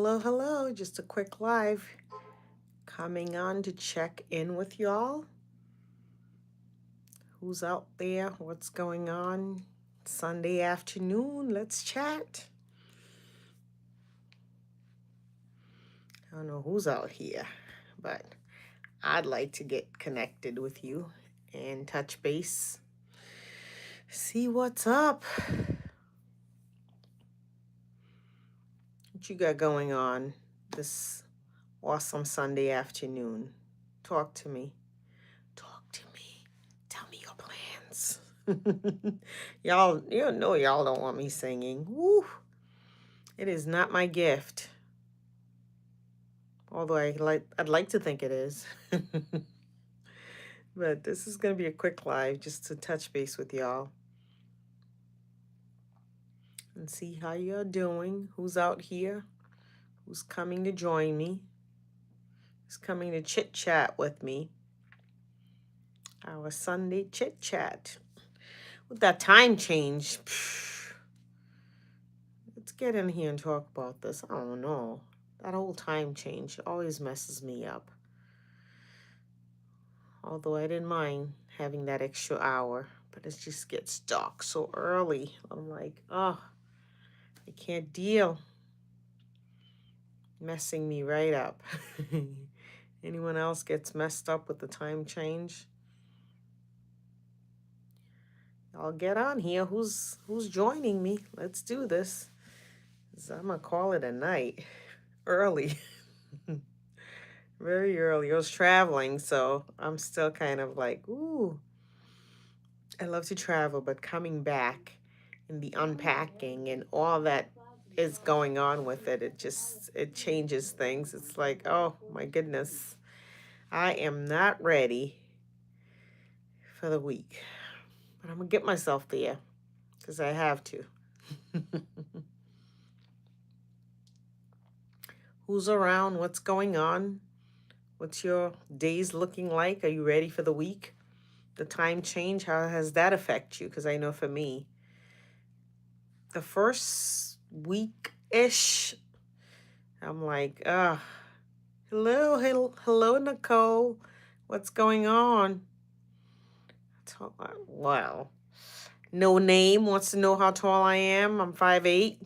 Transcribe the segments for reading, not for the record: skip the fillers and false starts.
Hello, hello. Just a quick live coming on to check in with y'all. Who's out there? What's going on? Sunday afternoon. Let's chat. I don't know who's out here, but I'd like to get connected with you and touch base. See what's up. What you got going on this awesome Sunday afternoon? Talk to me. Talk to me. Tell me your plans. Y'all, you know y'all don't want me singing. Woo. It is not my gift. Although I'd like to think it is. But this is gonna be a quick live just to touch base with y'all. And see how you're doing. Who's out here? Who's coming to join me? Who's coming to chit chat with me? Our Sunday chit chat. With that time change, let's get in here and talk about this. I don't know. That whole time change always messes me up. Although I didn't mind having that extra hour, but it just gets dark so early. I'm like, oh, I can't deal. Messing me right up. Anyone else gets messed up with the time change? I'll get on here. Who's joining me? Let's do this. I'm gonna call it a night. Early. Very early. I was traveling, so I'm still kind of like, ooh. I love to travel, but coming back and the unpacking and all that is going on with it, it changes things. It's like, oh my goodness, I am not ready for the week, but I'm gonna get myself there because I have to. Who's around? What's going on? What's your days looking like? Are you ready for the week? The time change, how has that affect you? Because I know for me, the first week-ish, I'm like, hello, Nicole. What's going on? Wow. No name wants to know how tall I am. I'm 5'8".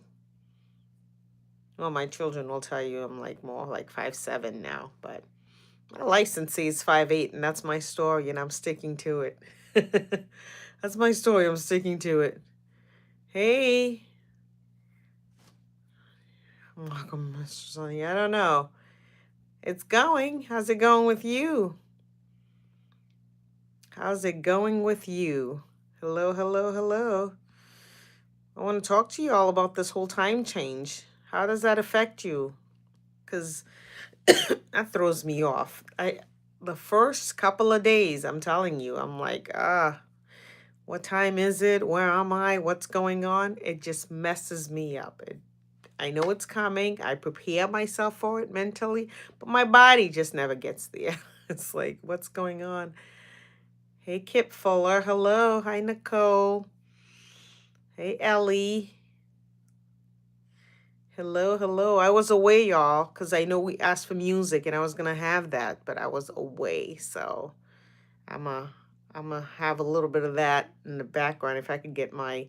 Well, my children will tell you I'm like more like 5'7" now, but my license says 5'8", and that's my story, and I'm sticking to it. That's my story. I'm sticking to it. Hey. Welcome, Mr. Sonny. I don't know. It's going. How's it going with you? How's it going with you? Hello, hello, hello. I want to talk to you all about this whole time change. How does that affect you? Because that throws me off. The first couple of days, I'm telling you, I'm like, what time is it? Where am I? What's going on? It just messes me up. I know it's coming. I prepare myself for it mentally, but my body just never gets there. It's like, what's going on? Hey, Kip Fuller. Hello. Hi, Nicole. Hey, Ellie. Hello, hello. I was away, y'all, because I know we asked for music and I was going to have that, but I was away. So I'm a have a little bit of that in the background if I could get my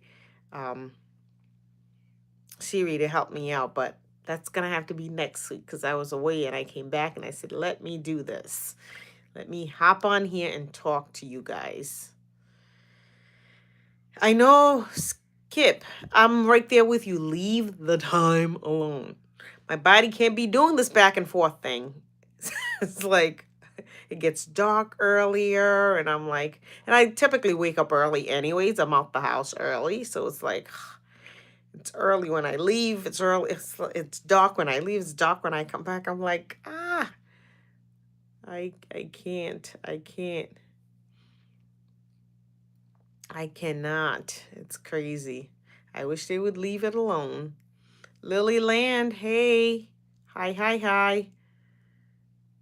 Siri to help me out, but that's gonna have to be next week because I was away and I came back and I said, let me do this. Let me hop on here and talk to you guys. I know, Skip, I'm right there with you. Leave the time alone. My body can't be doing this back and forth thing. It's like it gets dark earlier and I'm like, and I typically wake up early anyways. I'm out the house early, so it's like it's early when I leave. It's early. It's dark when I leave. It's dark when I come back. I'm like, I can't. I cannot. It's crazy. I wish they would leave it alone. Lily Land, hey. Hi.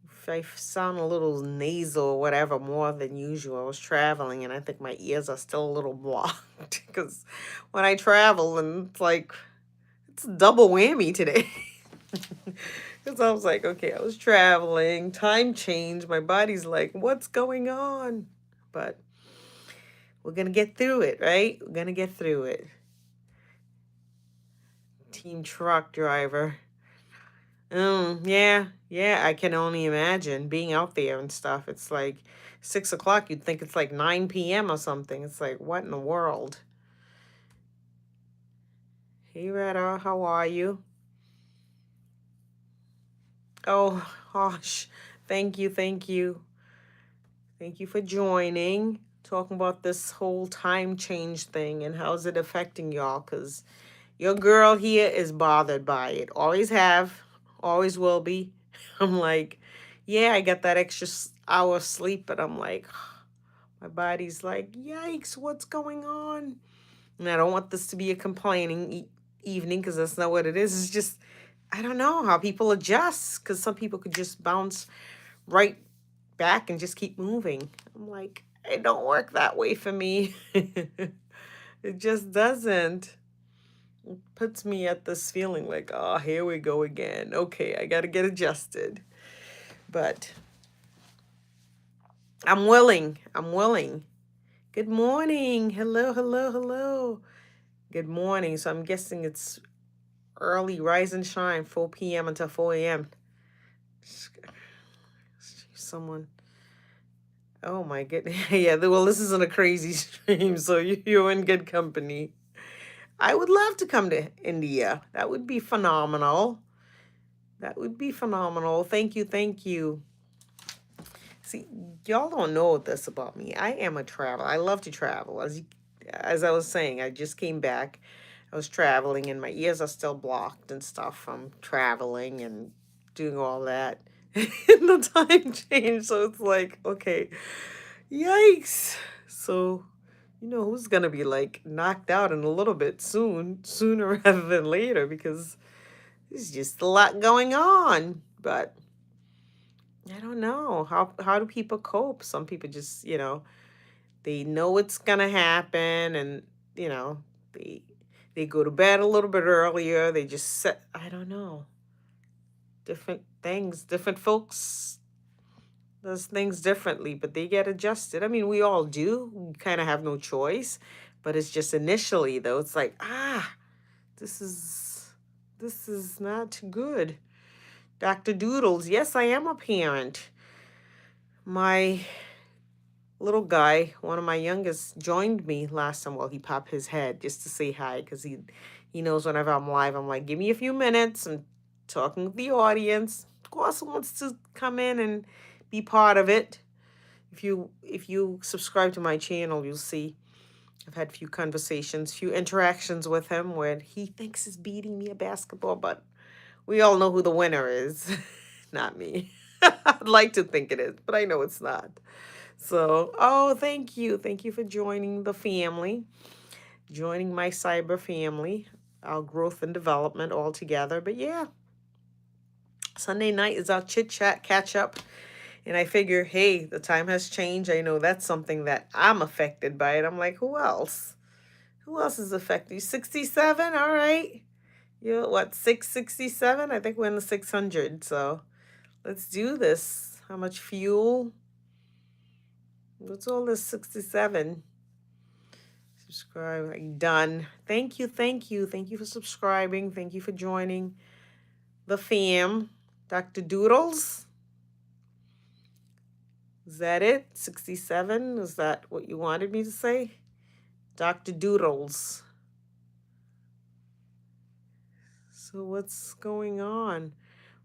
If I sound a little nasal or whatever more than usual, I was traveling and I think my ears are still a little blocked because when I travel and it's like, it's a double whammy today. Because I was like, okay, I was traveling, time change. My body's like, what's going on? But we're going to get through it, right? We're going to get through it. Team truck driver. Yeah, yeah, I can only imagine being out there and stuff. It's like 6 o'clock. You'd think it's like 9 p.m. or something. It's like, what in the world? Hey, Retta, how are you? Oh, gosh. Thank you, thank you. Thank you for joining. Talking about this whole time change thing and how's it affecting y'all. Because your girl here is bothered by it. Always have, always will be. I'm like, yeah, I got that extra hour of sleep, but I'm like, my body's like, yikes, what's going on? And I don't want this to be a complaining evening because that's not what it is. It's just, I don't know how people adjust because some people could just bounce right back and just keep moving. I'm like, it don't work that way for me. It just doesn't. It puts me at this feeling like, oh, here we go again. Okay, I got to get adjusted. But I'm willing. I'm willing. Good morning. Hello, hello, hello. Good morning. So I'm guessing it's early rise and shine, 4 p.m. until 4 a.m. Someone. Oh my goodness. Yeah, well, this isn't a crazy stream, so you're in good company. I would love to come to India. That would be phenomenal. That would be phenomenal. Thank you, thank you. See, y'all don't know this about me. I am a traveler. I love to travel. As I was saying, I just came back. I was traveling and my ears are still blocked and stuff from traveling and doing all that. And the time change. So it's like, okay, yikes. So, you know who's gonna be like knocked out in a little bit sooner rather than later because there's just a lot going on. But I don't know. How do people cope? Some people just, they know it's gonna happen and, you know, they they go to bed a little bit earlier. They just set, I don't know. Different things, different folks does things differently, but they get adjusted. I mean, we all do. We kind of have no choice, but it's just initially though, it's like, this is this is not good. Dr. Doodles, yes, I am a parent. My little guy, one of my youngest, joined me last time. Well, he popped his head just to say hi because he knows whenever I'm live, I'm like, give me a few minutes. I'm talking with the audience. Of course, wants to come in and be part of it. If you subscribe to my channel, you'll see I've had a few conversations, few interactions with him where he thinks he's beating me at basketball, but we all know who the winner is. Not me. I'd like to think it is, but I know it's not. So, oh, thank you. Thank you for joining the family, joining my cyber family, our growth and development all together. But yeah, Sunday night is our chit chat catch up. And I figure, hey, the time has changed. I know that's something that I'm affected by it. I'm like, who else? Who else is affected? You 67? All right. You're what, 667? I think we're in the 600. So let's do this. How much fuel? What's all this 67? Subscribe. Done. Thank you. Thank you. Thank you for subscribing. Thank you for joining the fam. Dr. Doodles. Is that it? 67? Is that what you wanted me to say? Dr. Doodles. So what's going on?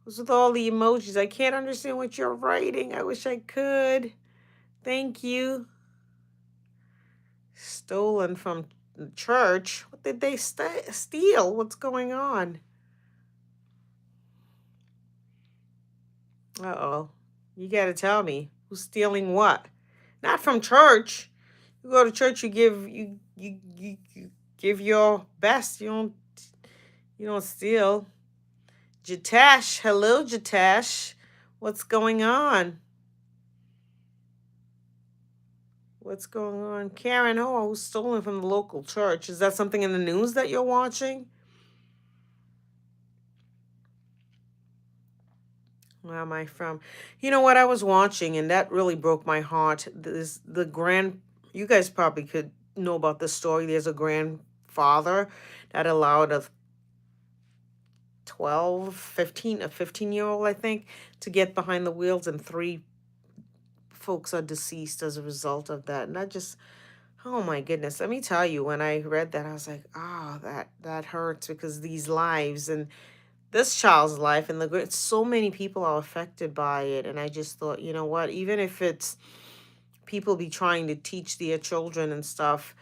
What's with all the emojis? I can't understand what you're writing. I wish I could. Thank you. Stolen from the church. What did they steal? What's going on? Uh-oh. You got to tell me. Who's stealing what? Not from church. You go to church, you give your best. You don't steal. Jatash, hello Jatash. What's going on? What's going on? Karen, who's stolen from the local church? Is that something in the news that you're watching? Where am I from? You know what I was watching, and that really broke my heart. This the grand. You guys probably could know about this story. There's a grandfather that allowed a a 15-year-old, I think, to get behind the wheels, and three folks are deceased as a result of that. And that just, oh my goodness. Let me tell you, when I read that, I was like, oh, that hurts because these lives and this child's life and so many people are affected by it. And I just thought, you know what, even if it's people be trying to teach their children and stuff,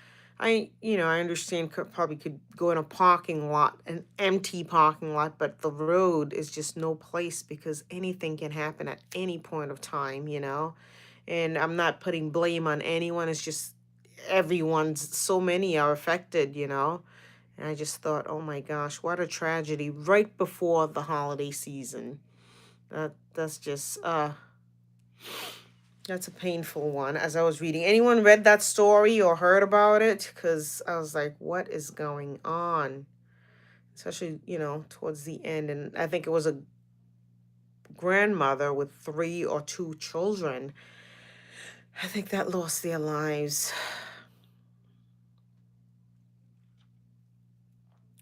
I understand probably could go in a parking lot, an empty parking lot, but the road is just no place because anything can happen at any point of time, and I'm not putting blame on anyone. It's just everyone's, so many are affected. And I just thought, oh my gosh, what a tragedy right before the holiday season. That's just that's a painful one. As I was reading, anyone read that story or heard about it? Because I was like, what is going on? Especially, towards the end. And I think it was a grandmother with three or two children. I think that lost their lives.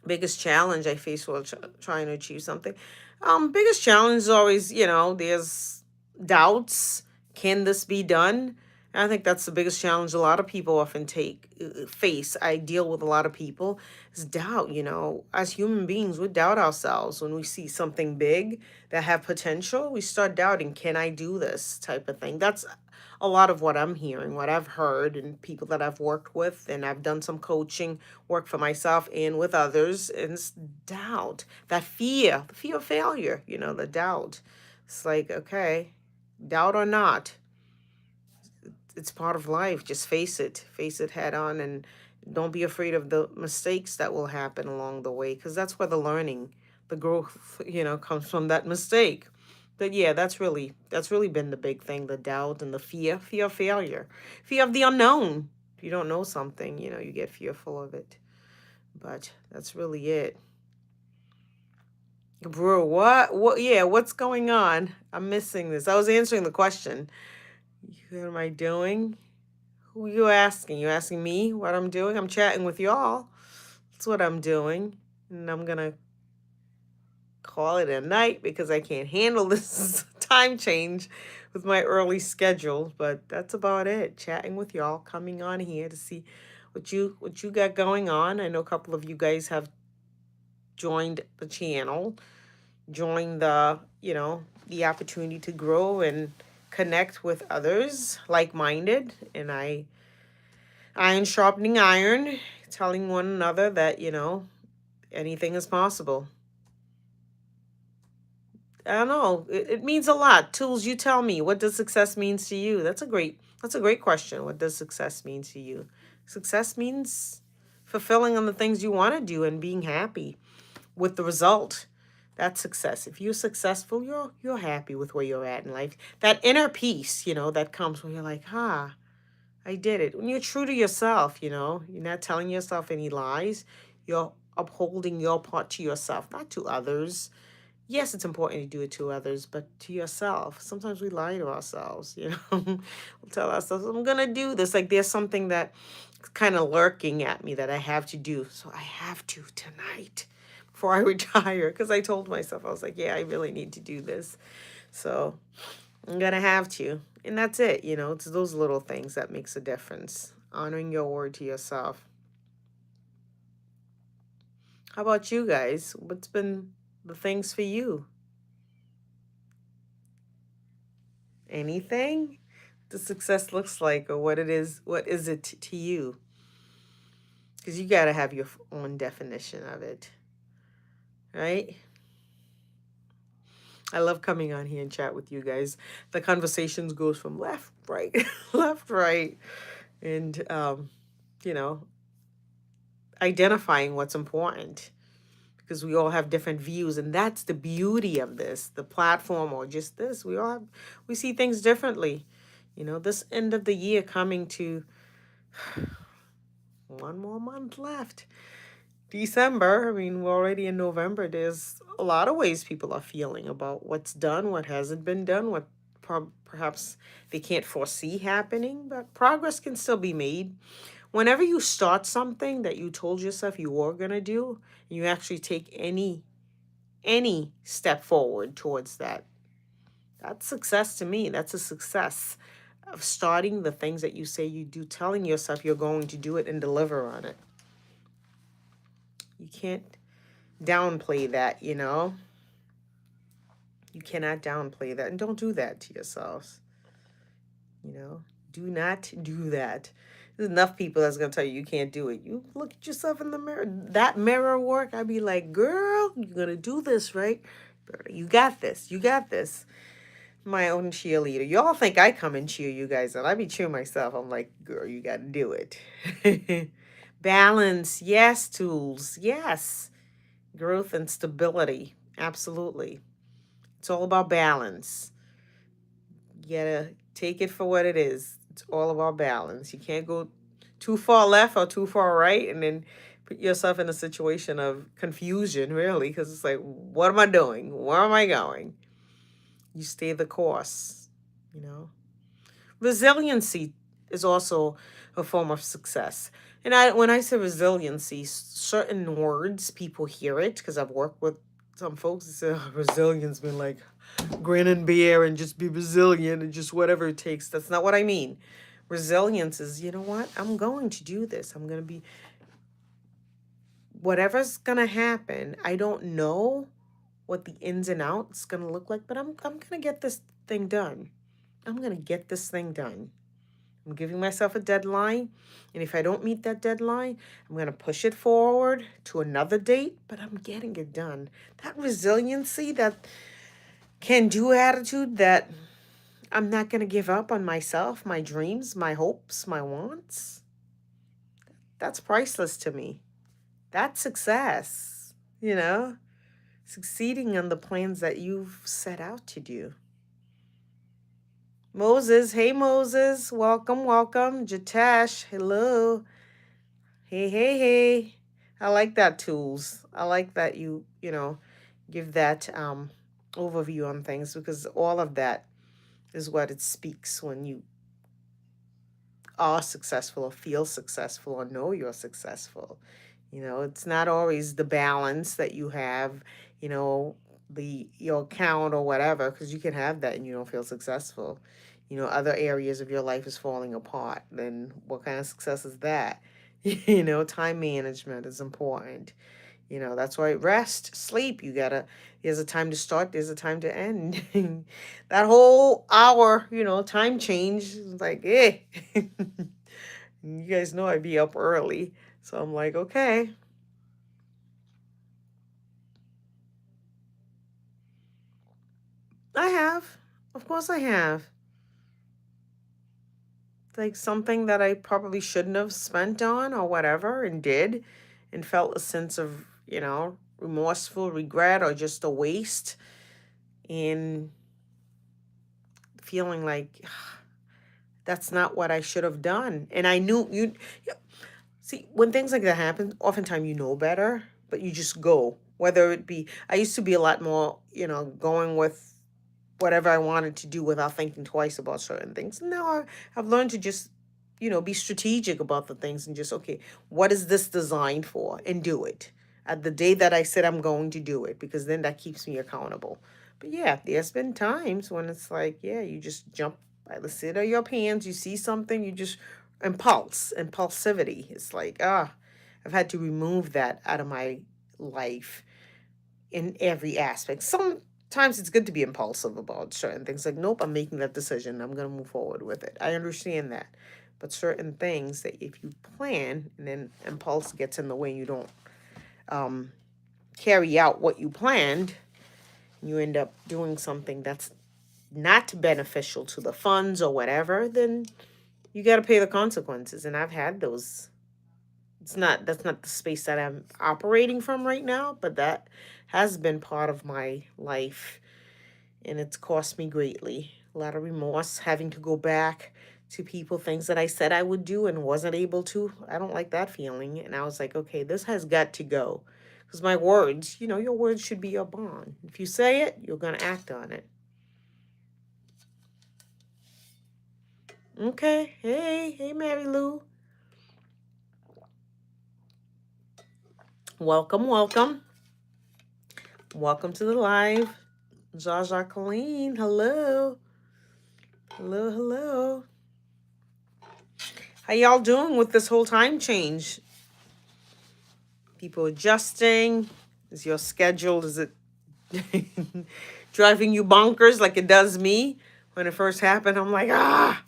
Biggest challenge I face while trying to achieve something. Biggest challenge is always, there's doubts. Can this be done? And I think that's the biggest challenge a lot of people often face. I deal with a lot of people is doubt. As human beings, we doubt ourselves when we see something big that have potential. We start doubting, can I do this type of thing? That's a lot of what I'm hearing, what I've heard, and people that I've worked with, and I've done some coaching work for myself and with others, and it's doubt, that fear, the fear of failure, the doubt. It's like, okay, doubt or not, it's part of life. Just face it head on, and don't be afraid of the mistakes that will happen along the way, because that's where the learning, the growth, comes from that mistake. But yeah, that's really been the big thing, the doubt and the fear of failure, fear of the unknown. If you don't know something, you get fearful of it. But that's really it. Bro, what, yeah, what's going on? I'm missing this. I was answering the question. What am I doing? Who you asking? You asking me what I'm doing? I'm chatting with y'all. That's what I'm doing. And I'm gonna call it a night because I can't handle this time change with my early schedule. But that's about it. Chatting with y'all, coming on here to see what you got going on. I know a couple of you guys have joined the channel, joined the opportunity to grow and connect with others like-minded. And iron sharpening iron, telling one another that, anything is possible. I don't know. It means a lot. Tools, you tell me. What does success means to you? That's a great question. What does success mean to you? Success means fulfilling on the things you want to do and being happy with the result. That's success. If you're successful, you're happy with where you're at in life. That inner peace, that comes when you're like, I did it. When you're true to yourself, you're not telling yourself any lies. You're upholding your part to yourself, not to others. Yes, it's important to do it to others, but to yourself. Sometimes we lie to ourselves. We'll tell ourselves, I'm going to do this. Like there's something that kind of lurking at me that I have to do. So I have to tonight before I retire. Because I told myself, I was like, yeah, I really need to do this. So I'm going to have to. And that's it. It's those little things that makes a difference. Honoring your word to yourself. How about you guys? What's been the things for you? Anything? The success looks like, or what is it to you? Because you got to have your own definition of it, right? I love coming on here and chat with you guys. The conversations goes from left, right, left, right, and you know, identifying what's important because we all have different views, and that's the beauty of this, the platform or just this. We see things differently. This end of the year coming to one more month left. December, I mean, we're already in November. There's a lot of ways people are feeling about what's done, what hasn't been done, what perhaps they can't foresee happening, but progress can still be made. Whenever you start something that you told yourself you were going to do, you actually take any step forward towards that. That's success to me. That's a success of starting the things that you say you do, telling yourself you're going to do it and deliver on it. You can't downplay that, you know? You cannot downplay that. And don't do that to yourselves. You know? Do not do that. There's enough people that's going to tell you you can't do it. You look at yourself in the mirror. That mirror work, I'd be like, girl, you're going to do this, right? You got this. You got this. My own cheerleader. Y'all think I come and cheer you guys on. I be cheering myself. I'm like, girl, you got to do it. Balance. Yes, tools. Yes. Growth and stability. Absolutely. It's all about balance. You gotta take it for what it is. It's all about balance. You can't go too far left or too far right and then put yourself in a situation of confusion, really, because it's like, what am I doing? Where am I going? You stay the course, you know. Resiliency is also a form of success. And when I say resiliency, certain words, people hear it because I've worked with some folks that say, oh, resilience been like grin and bear and just be resilient and just whatever it takes. That's not what I mean. Resilience is, you know what? I'm going to do this. I'm going to be, whatever's going to happen. I don't know what the ins and outs going to look like, but I'm going to get this thing done. I'm going to get this thing done. I'm giving myself a deadline. And if I don't meet that deadline, I'm going to push it forward to another date, but I'm getting it done. That resiliency, that can do attitude, that I'm not going to give up on myself, my dreams, my hopes, my wants. That's priceless to me. That's success, you know, succeeding on the plans that you've set out to do. Moses, hey Moses, welcome, welcome. Jitesh, hello. Hey, hey, hey. I like that tools. I like that you know, give that overview on things because all of that is what it speaks when you are successful or feel successful or know you're successful. You know, it's not always the balance that you have, you know, the your account or whatever, because you can have that and you don't feel successful. You know, other areas of your life is falling apart. Then what kind of success is that? You know, time management is important. You know, that's why rest, sleep, you gotta, there's a time to start, there's a time to end. That whole hour, you know, time change is like, eh. You guys know I'd be up early. So I'm like, okay, I have. Of course I have. Like something that I probably shouldn't have spent on or whatever and did and felt a sense of, you know, remorseful regret or just a waste and feeling like that's not what I should have done. And I knew you see when things like that happen, oftentimes you know better, but you just go. Whether it be, I used to be a lot more, you know, going with whatever I wanted to do without thinking twice about certain things. Now I've learned to just, you know, be strategic about the things and just, okay, what is this designed for? And do it. At the day that I said I'm going to do it, because then that keeps me accountable. But yeah, there's been times when it's like, yeah, you just jump by the seat of your pants, you see something, you just impulsivity. It's like, I've had to remove that out of my life in every aspect. Sometimes it's good to be impulsive about certain things. Like, nope, I'm making that decision. I'm going to move forward with it. I understand that. But certain things that if you plan and then impulse gets in the way, you don't um, carry out what you planned, you end up doing something that's not beneficial to the funds or whatever, then you got to pay the consequences. And I've had those. That's not the space that I'm operating from right now, but that has been part of my life and it's cost me greatly. A lot of remorse having to go back to people things that I said I would do and wasn't able to. I don't like that feeling. And I was like, okay, this has got to go. Because my words, your words should be your bond. If you say it, you're going to act on it. Okay. Hey, Mary Lou. Welcome, welcome. Welcome to the live. Jacqueline, hello. Hello. How y'all doing with this whole time change? People adjusting? Is your schedule, is it driving you bonkers like it does me? When it first happened, I'm like, ah.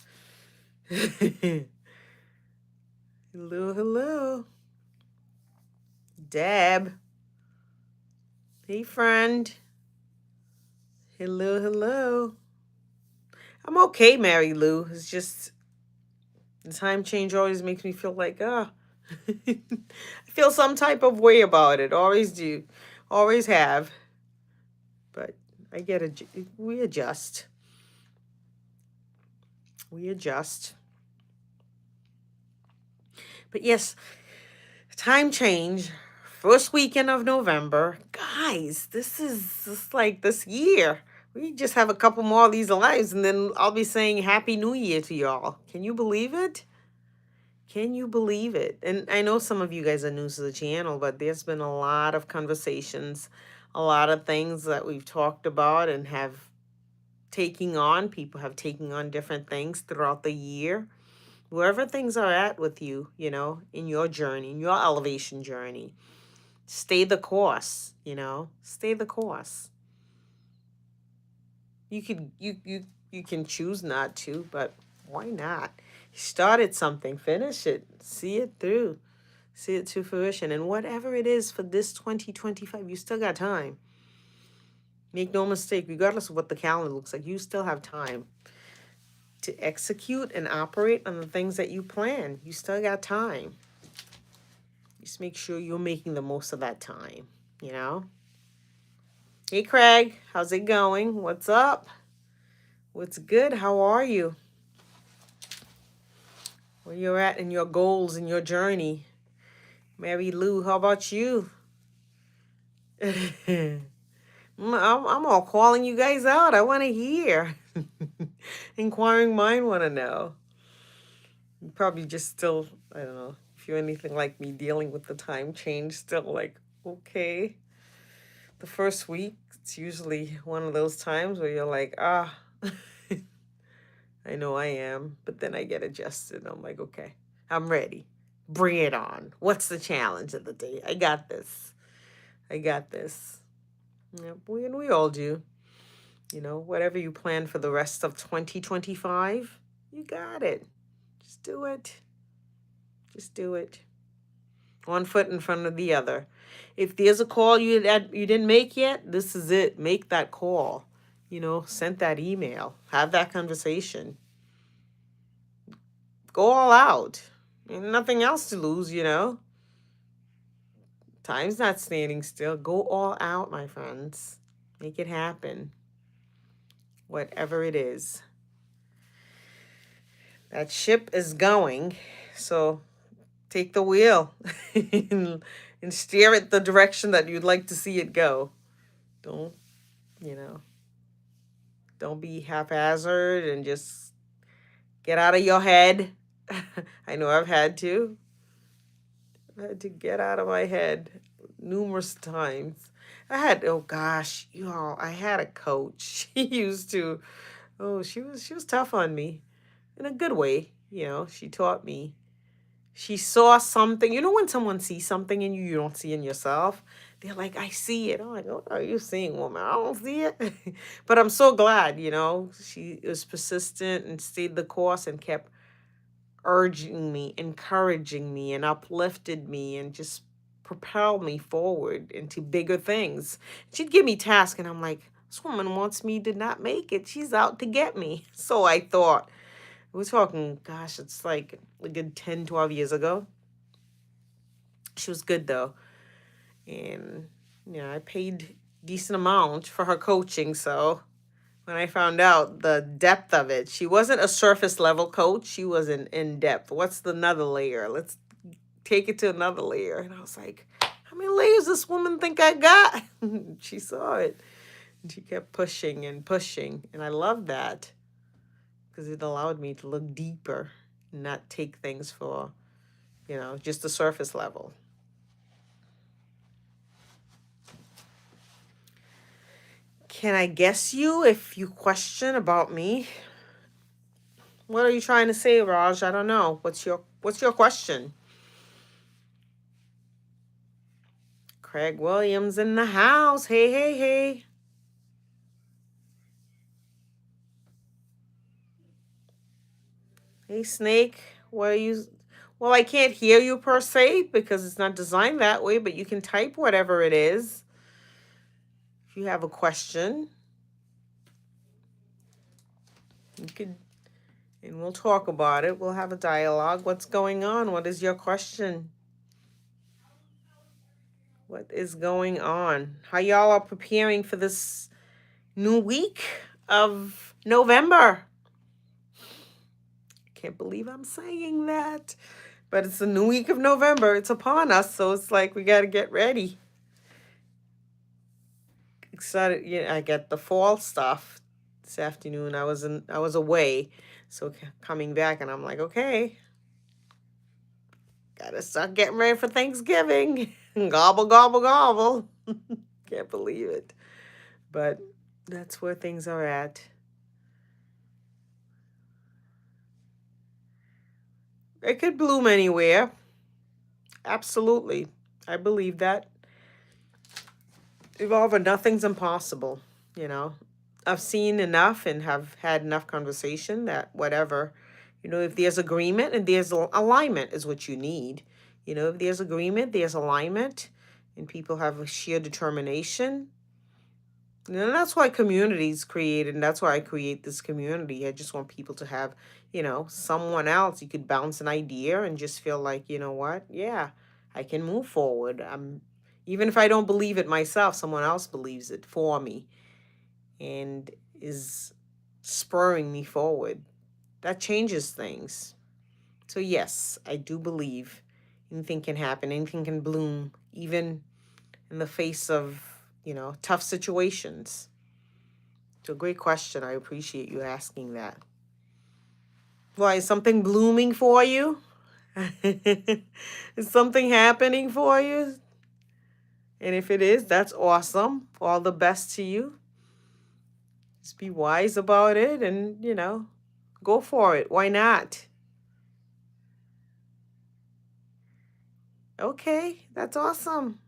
Hello. Deb. Hey, friend. Hello. I'm okay, Mary Lou. It's just the time change always makes me feel like, I feel some type of way about it. Always do. Always have. But we adjust. But yes, time change. First weekend of November. Guys, this is just like this year. We just have a couple more of these lives, and then I'll be saying Happy New Year to y'all. Can you believe it? Can you believe it? And I know some of you guys are new to the channel, but there's been a lot of conversations, a lot of things that we've talked about and have taking on. People have taken on different things throughout the year. Wherever things are at with you, in your journey, in your elevation journey, stay the course, stay the course. You can choose not to, but why not? You started something, finish it, see it through, see it to fruition. And whatever it is for this 2025, you still got time. Make no mistake, regardless of what the calendar looks like, you still have time to execute and operate on the things that you plan. You still got time. Just make sure you're making the most of that time, Hey, Craig, how's it going? What's up? What's good? How are you? Where you're at in your goals and your journey? Mary Lou, how about you? I'm all calling you guys out. I want to hear. Inquiring mind want to know. You probably just still, I don't know, if you're anything like me, dealing with the time change, still like, okay. The first week, it's usually one of those times where you're like, I know I am, but then I get adjusted. I'm like, okay, I'm ready. Bring it on. What's the challenge of the day? I got this. Yeah, and we all do. Whatever you plan for the rest of 2025, you got it. Just do it. One foot in front of the other. If there's a call you didn't make yet, this is it. Make that call. Send that email. Have that conversation. Go all out. Nothing else to lose, Time's not standing still. Go all out, my friends. Make it happen. Whatever it is. That ship is going, so take the wheel and steer it the direction that you'd like to see it go. Don't be haphazard and just get out of your head. I know I've had to. I had to get out of my head numerous times. Oh gosh, y'all, I had a coach. She used to, she was tough on me in a good way. She taught me. She saw something. When someone sees something in you you don't see in yourself, they're like, I see it. I'm like, what are you seeing, woman? I don't see it. But I'm so glad, she was persistent and stayed the course and kept urging me, encouraging me, and uplifted me and just propelled me forward into bigger things. She'd give me tasks, and I'm like, this woman wants me to not make it. She's out to get me. So I thought, we're talking, gosh, it's like a good 10, 12 years ago. She was good, though. And, I paid decent amount for her coaching, so when I found out the depth of it. She wasn't a surface level coach. She was an in depth. What's the another layer? Let's take it to another layer. And I was like, how many layers this woman think I got? She saw it. And she kept pushing and pushing. And I love that because it allowed me to look deeper and not take things for, just the surface level. Can I guess you if you question about me? What are you trying to say, Raj? I don't know. What's your question? Craig Williams in the house. Hey, hey, hey. Hey, Snake. What are you? Well, I can't hear you per se because it's not designed that way, but you can type whatever it is. If you have a question, you could, and we'll talk about it. We'll have a dialogue. What's going on? What is your question? What is going on? How y'all are preparing for this new week of November? Can't believe I'm saying that. But it's a new week of November. It's upon us, so it's like we got to get ready. Excited, yeah, I get the fall stuff this afternoon. I was away, so coming back and I'm like, okay, got to start getting ready for Thanksgiving. Gobble gobble gobble. Can't believe it. But that's where things are at. It could bloom anywhere. Absolutely. I believe that. Evolve, nothing's impossible, you know. I've seen enough and have had enough conversation that whatever, if there's agreement and there's alignment is what you need. If there's agreement, there's alignment, and people have a sheer determination. And that's why communities created, and that's why I create this community. I just want people to have, someone else you could bounce an idea and just feel like, you know what? Yeah, I can move forward. Even if I don't believe it myself, someone else believes it for me and is spurring me forward. That changes things. So yes, I do believe anything can happen, anything can bloom, even in the face of, tough situations. So great question. I appreciate you asking that. Why, is something blooming for you? Is something happening for you? And if it is, that's awesome. All the best to you. Just be wise about it and, go for it. Why not? Okay, that's awesome.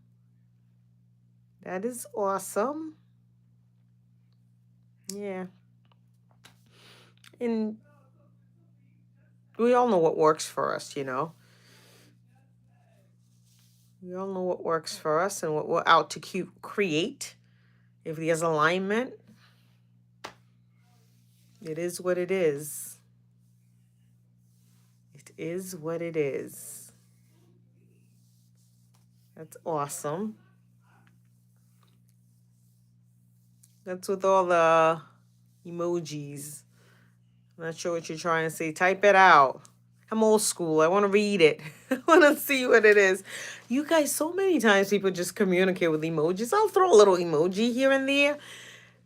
That is awesome. Yeah. And we all know what works for us, We all know what works for us and what we're out to create. If there's alignment, it is what it is. It is what it is. That's awesome. That's with all the emojis. I'm not sure what you're trying to say. Type it out. I'm old school. I want to read it. I want to see what it is. You guys, so many times people just communicate with emojis. I'll throw a little emoji here and there.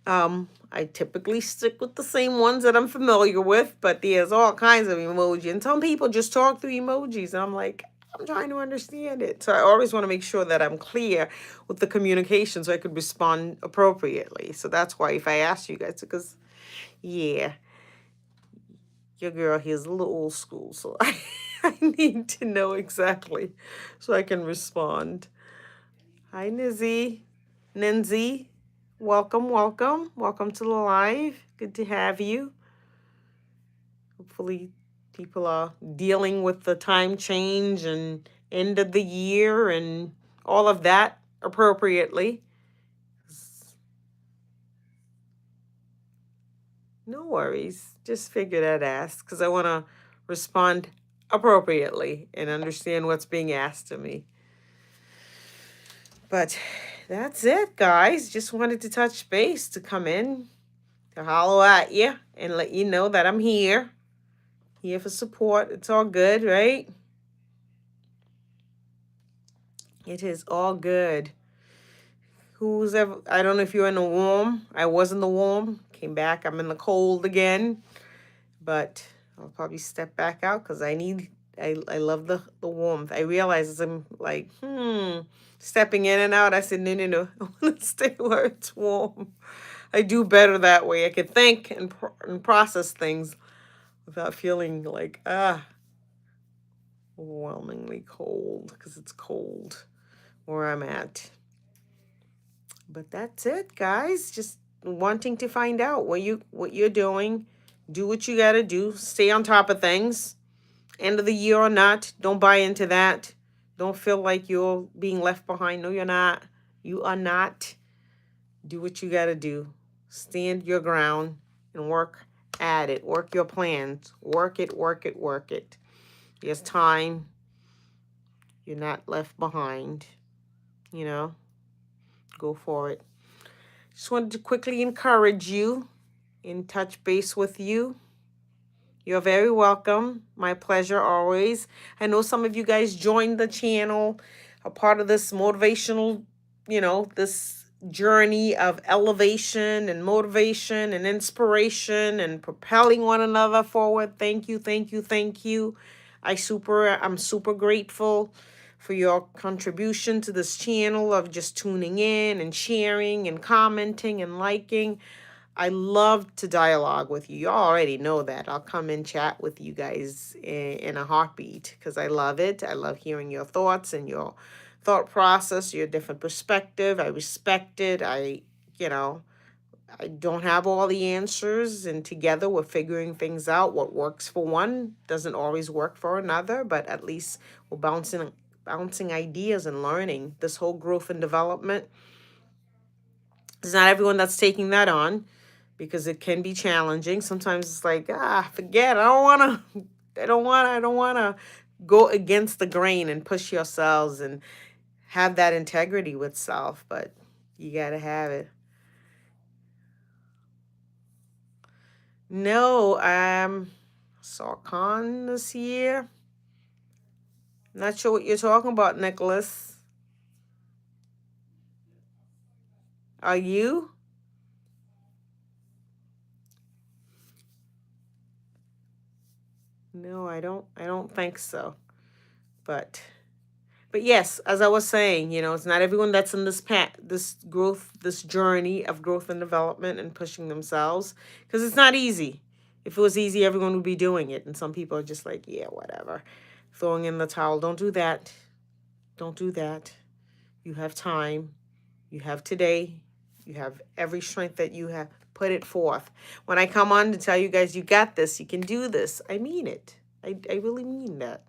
I typically stick with the same ones that I'm familiar with, but there's all kinds of emoji. And some people just talk through emojis. And I'm like, I'm trying to understand it. So I always want to make sure that I'm clear with the communication so I could respond appropriately. So that's why if I ask you guys, because, yeah, your girl here is a little old school. So I need to know exactly so I can respond. Hi, Nizzy. Ninzy. Welcome, welcome. Welcome to the live. Good to have you. Hopefully, people are dealing with the time change and end of the year and all of that appropriately. No worries. Just figured I'd ask because I want to respond appropriately and understand what's being asked of me. But that's it, guys. Just wanted to touch base to come in. to holler at you and let you know that I'm here. Here for support. It's all good, right? It is all good. Who's ever, I don't know if you're in the warm. I was in the warm. Came back. I'm in the cold again. But I'll probably step back out because I love the warmth. I realize as I'm like, stepping in and out. I said, no. I want to stay where it's warm. I do better that way. I can think and process things without feeling like, overwhelmingly cold because it's cold where I'm at. But that's it, guys. Just wanting to find out what you're doing. Do what you got to do. Stay on top of things. End of the year or not, don't buy into that. Don't feel like you're being left behind. No, you're not. You are not. Do what you got to do. Stand your ground and work at it. Work your plans. Work it, work it, work it. There's time. You're not left behind. You know, go for it. Just wanted to quickly encourage you and touch base with you. You're very welcome. My pleasure always. I know some of you guys joined the channel, a part of this motivational, this journey of elevation and motivation and inspiration and propelling one another forward. Thank you, thank you, thank you. I'm super grateful for your contribution to this channel of just tuning in and sharing and commenting and liking. I love to dialogue with you. You already know that. I'll come and chat with you guys in a heartbeat because I love it. I love hearing your thoughts and your thought process, your different perspective. I respect it. I don't have all the answers, and together we're figuring things out. What works for one doesn't always work for another, but at least we're bouncing ideas and learning. This whole growth and development, it's not everyone that's taking that on because it can be challenging. Sometimes it's like, forget. I don't want to go against the grain and push yourselves and have that integrity with self, but you got to have it. No, saw Khan this year. Not sure what you're talking about, Nicholas. Are you? No, I don't think so. But yes, as I was saying, it's not everyone that's in this path, this growth, this journey of growth and development and pushing themselves, because it's not easy. If it was easy, everyone would be doing it. And some people are just like, yeah, whatever, throwing in the towel. Don't do that. Don't do that. You have time. You have today. You have every strength that you have. Put it forth. When I come on to tell you guys, you got this, you can do this, I mean it. I really mean that.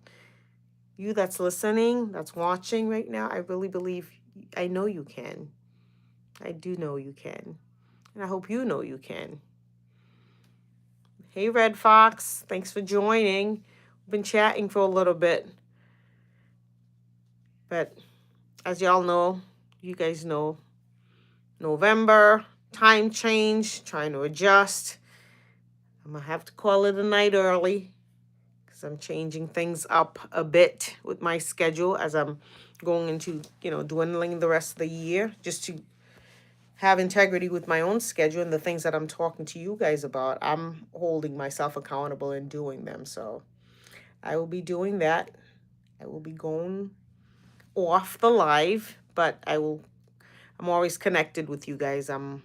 You that's listening, that's watching right now, I really believe, I know you can. I do know you can. And I hope you know you can. Hey, Red Fox, thanks for joining. We've been chatting for a little bit. But as y'all know, you guys know, November, time change, trying to adjust. I'm going to have to call it a night early because I'm changing things up a bit with my schedule as I'm going into, dwindling the rest of the year, just to have integrity with my own schedule and the things that I'm talking to you guys about. I'm holding myself accountable and doing them. So I will be doing that. I will be going off the live, but I'm always connected with you guys. I'm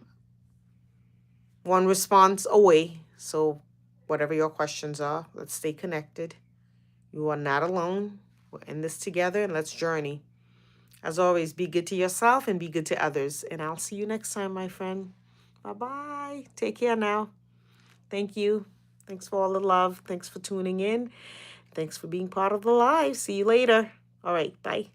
one response away. So whatever your questions are, let's stay connected. You are not alone. We're in this together and let's journey. As always, be good to yourself and be good to others. And I'll see you next time, my friend. Bye-bye. Take care now. Thank you. Thanks for all the love. Thanks for tuning in. Thanks for being part of the live. See you later. All right. Bye.